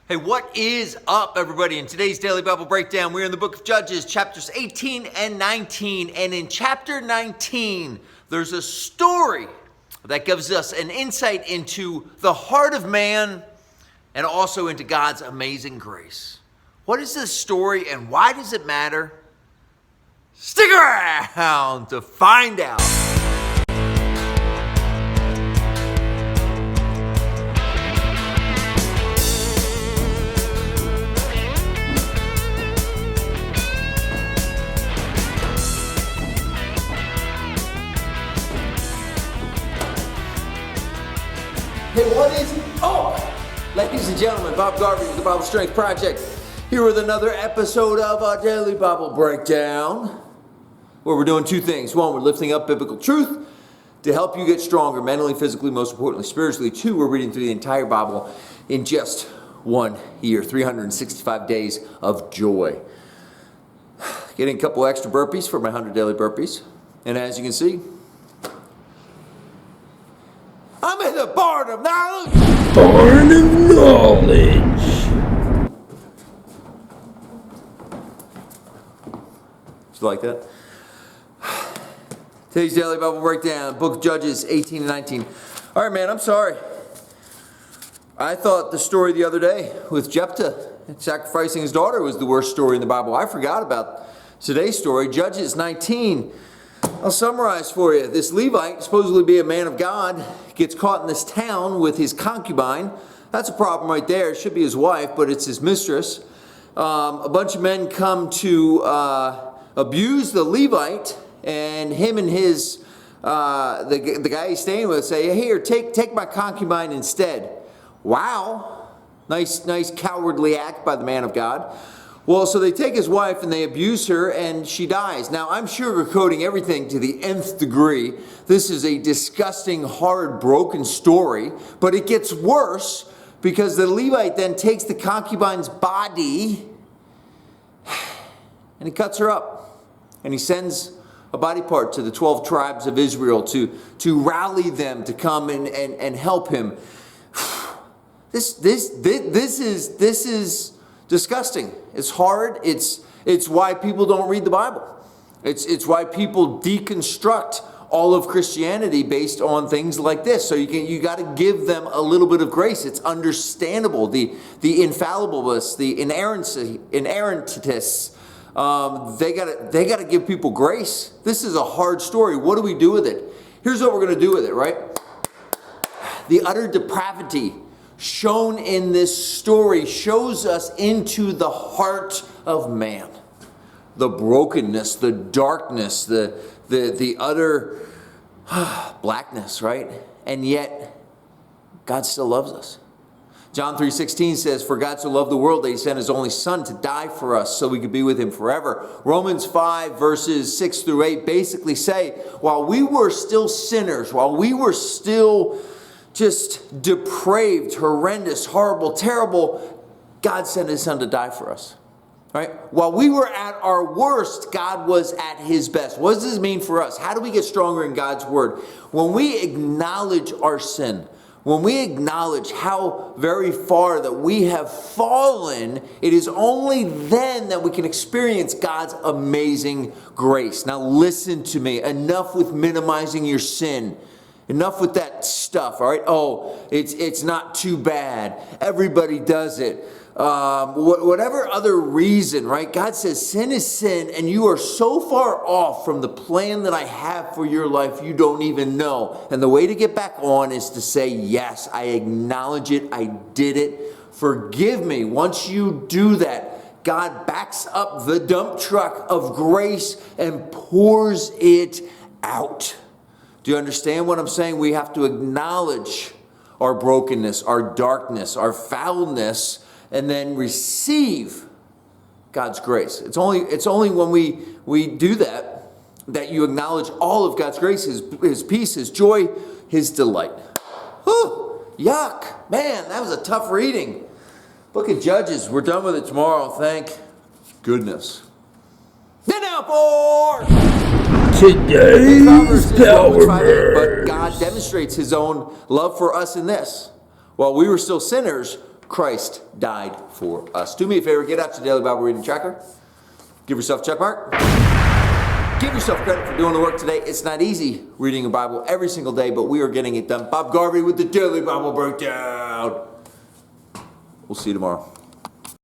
Hey, what is up, everybody? In today's Daily Bible Breakdown, we're in the book of Judges, chapters 18 and 19. And in chapter 19, there's a story that gives us an insight into the heart of man and also into God's amazing grace. What is this story and why does it matter? Stick around to find out. Hey, what is up? Ladies and gentlemen, Bob Garvey with the Bible Strength Project, here with another episode of our Daily Bible Breakdown, where we're doing two things. One, we're lifting up biblical truth to help you get stronger mentally, physically, most importantly, spiritually. Two, we're reading through the entire Bible in just 1 year, 365 days of joy. Getting a couple extra burpees for my 100 daily burpees. And as you can see, I'm in the barn of knowledge. Barn of knowledge. Did you like that? Today's Daily Bible Breakdown, Book of Judges 18 and 19. All right, man, I'm sorry. I thought the story the other day with Jephthah sacrificing his daughter was the worst story in the Bible. I forgot about today's story, Judges 19. I'll summarize for you. This Levite, supposedly be a man of God, gets caught in this town with his concubine. That's a problem right there. It should be his wife, but it's his mistress. A bunch of men come to abuse the Levite, and him and his the guy he's staying with say, "Here, take my concubine instead." Wow, nice cowardly act by the man of God. Well, so they take his wife and they abuse her and she dies. Now, I'm sugarcoating everything to the nth degree. This is a disgusting, hard, broken story, but it gets worse because the Levite then takes the concubine's body and he cuts her up and he sends a body part to the 12 tribes of Israel to rally them to come and help him. This is disgusting. It's hard. It's why people don't read the Bible. It's why people deconstruct all of Christianity based on things like this. So you got to give them a little bit of grace. It's understandable. The infallibleness, the inerrantists, they got to give people grace. This is a hard story. What do we do with it? Here's what we're going to do with it, right? The utter depravity shown in this story shows us into the heart of man. The brokenness, the darkness, the utter blackness, right? And yet, God still loves us. John 3:16 says, "For God so loved the world that he sent his only son to die for us so we could be with him forever." Romans 5 verses 6 through 8 basically say, while we were still sinners, while we were still just depraved, horrendous, horrible, terrible, God sent his son to die for us, right? While we were at our worst, God was at his best. What does this mean for us? How do we get stronger in God's word? When we acknowledge our sin, when we acknowledge how very far that we have fallen, it is only then that we can experience God's amazing grace. Now listen to me. Enough with minimizing your sin. Enough with that stuff, all right? Oh, it's not too bad. Everybody does it. Whatever other reason, right? God says sin is sin, and you are so far off from the plan that I have for your life, you don't even know. And the way to get back on is to say, yes, I acknowledge it. I did it. Forgive me. Once you do that, God backs up the dump truck of grace and pours it out. Do you understand what I'm saying? We have to acknowledge our brokenness, our darkness, our foulness, and then receive God's grace. It's only when we do that you acknowledge all of God's grace, his peace, his joy, his delight. Whew, yuck. Man, that was a tough reading. Book of Judges. We're done with it tomorrow. Thank goodness. Now for today's Power But God demonstrates his own love for us in this. While we were still sinners, Christ died for us. Do me a favor, get out your daily Bible reading tracker. Give yourself a check mark. Give yourself credit for doing the work today. It's not easy reading a Bible every single day, but we are getting it done. Bob Garvey with the Daily Bible Breakdown. We'll see you tomorrow.